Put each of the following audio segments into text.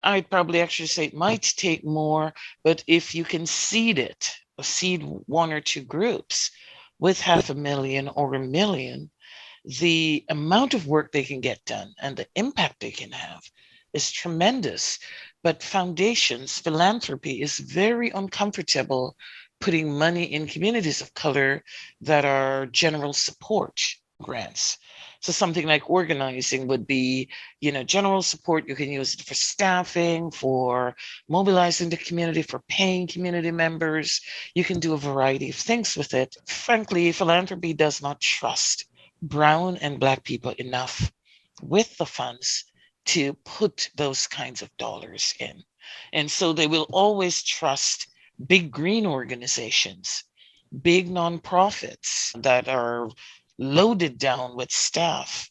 I'd probably actually say it might take more, but if you can seed it, or seed one or two groups with 500,000 or 1 million, the amount of work they can get done and the impact they can have is tremendous. But foundations, philanthropy is very uncomfortable putting money in communities of color that are general support grants. So something like organizing would be, general support. You can use it for staffing, for mobilizing the community, for paying community members. You can do a variety of things with it. Frankly, philanthropy does not trust brown and black people enough with the funds to put those kinds of dollars in. And so they will always trust big green organizations, big nonprofits that are loaded down with staff.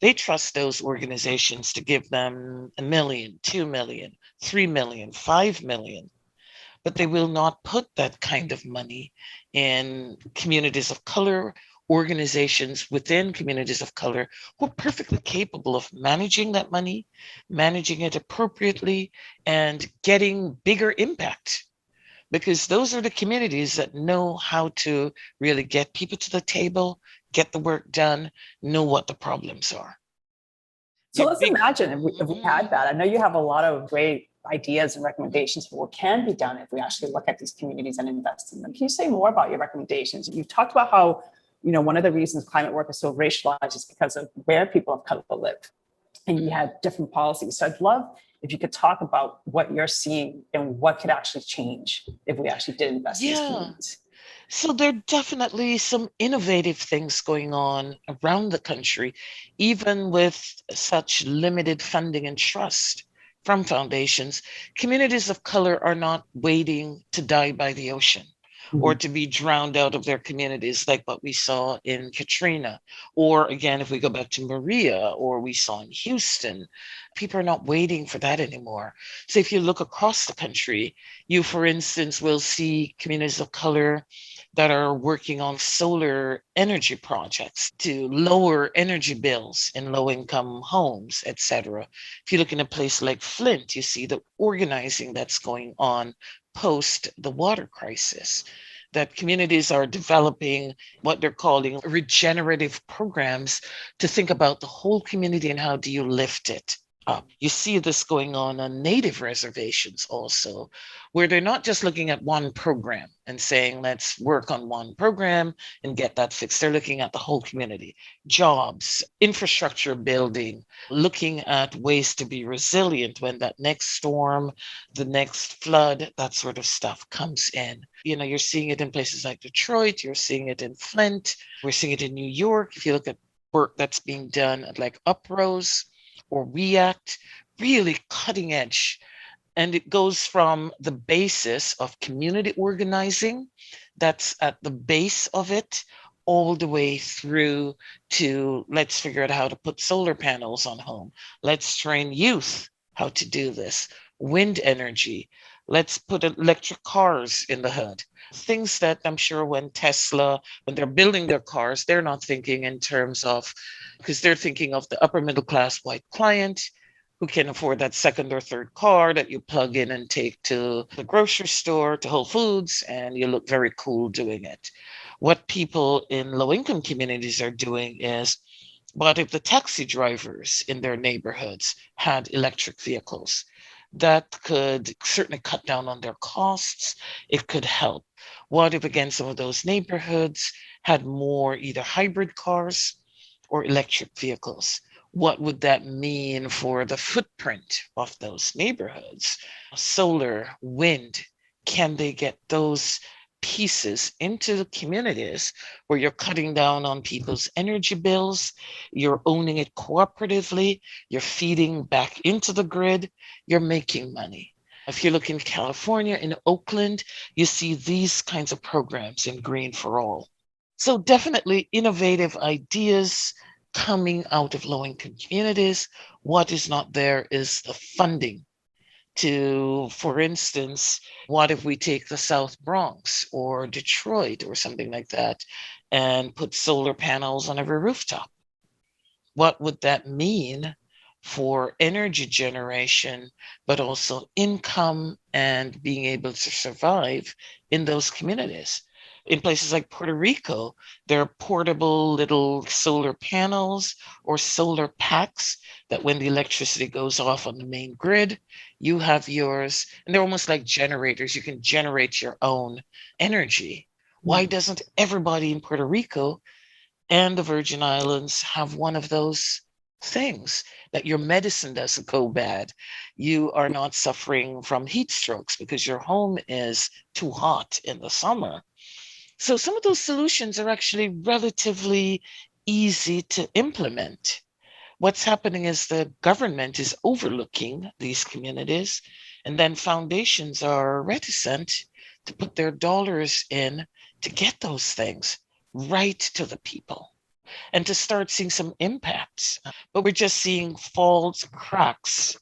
They trust those organizations to give them 1 million, 2 million, 3 million, 5 million, but they will not put that kind of money in communities of color, organizations within communities of color who are perfectly capable of managing that money, managing it appropriately, and getting bigger impact. Because those are the communities that know how to really get people to the table, get the work done, know what the problems are. So Your let's big imagine if we had that. I know you have a lot of great ideas and recommendations for what can be done if we actually look at these communities and invest in them. Can you say more about your recommendations? You've talked about how, one of the reasons climate work is so racialized is because of where people of color live. And you have different policies. So I'd love if you could talk about what you're seeing and what could actually change if we actually did invest in these Yeah. communities. So there are definitely some innovative things going on around the country, even with such limited funding and trust from foundations. Communities of color are not waiting to die by the ocean or Mhm. to be drowned out of their communities like what we saw in Katrina. Or again, if we go back to Maria or we saw in Houston, people are not waiting for that anymore. So if you look across the country, you, for instance, will see communities of color that are working on solar energy projects to lower energy bills in low income homes, etc. If you look in a place like Flint, you see the organizing that's going on post the water crisis, that communities are developing what they're calling regenerative programs to think about the whole community and how do you lift it up. You see this going on native reservations also, where they're not just looking at one program and saying, let's work on one program and get that fixed. They're looking at the whole community, jobs, infrastructure building, looking at ways to be resilient when that next storm, the next flood, that sort of stuff comes in. You're seeing it in places like Detroit, you're seeing it in Flint, we're seeing it in New York. If you look at work that's being done at like Uprose or React, really cutting edge. And it goes from the basis of community organizing, that's at the base of it, all the way through to let's figure out how to put solar panels on home. Let's train youth how to do this. Wind energy. Let's put electric cars in the hood. Things that I'm sure when when they're building their cars, they're not thinking in terms of, because they're thinking of the upper middle class white client who can afford that second or third car that you plug in and take to the grocery store, to Whole Foods, and you look very cool doing it. What people in low income communities are doing is, what if the taxi drivers in their neighborhoods had electric vehicles? That could certainly cut down on their costs. It could help. What if, again, some of those neighborhoods had more either hybrid cars or electric vehicles? What would that mean for the footprint of those neighborhoods? Solar, wind, can they get those pieces into the communities where you're cutting down on people's energy bills, you're owning it cooperatively, you're feeding back into the grid, you're making money. If you look in California, in Oakland, you see these kinds of programs in Green for All. So definitely innovative ideas coming out of low-income communities. What is not there is the funding to, for instance, what if we take the South Bronx or Detroit or something like that and put solar panels on every rooftop? What would that mean for energy generation, but also income and being able to survive in those communities. In places like Puerto Rico, there are portable little solar panels or solar packs that when the electricity goes off on the main grid, you have yours, and they're almost like generators. You can generate your own energy. Why doesn't everybody in Puerto Rico and the Virgin Islands have one of those things that your medicine doesn't go bad? You are not suffering from heat strokes because your home is too hot in the summer. So some of those solutions are actually relatively easy to implement. What's happening is the government is overlooking these communities, and then foundations are reticent to put their dollars in to get those things right to the people and to start seeing some impacts. But we're just seeing false cracks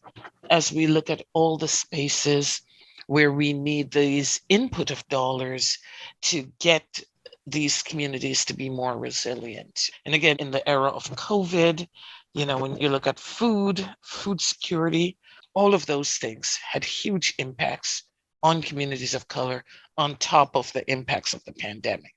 as we look at all the spaces where we need these input of dollars to get these communities to be more resilient. And again, in the era of COVID, when you look at food security, all of those things had huge impacts on communities of color on top of the impacts of the pandemic.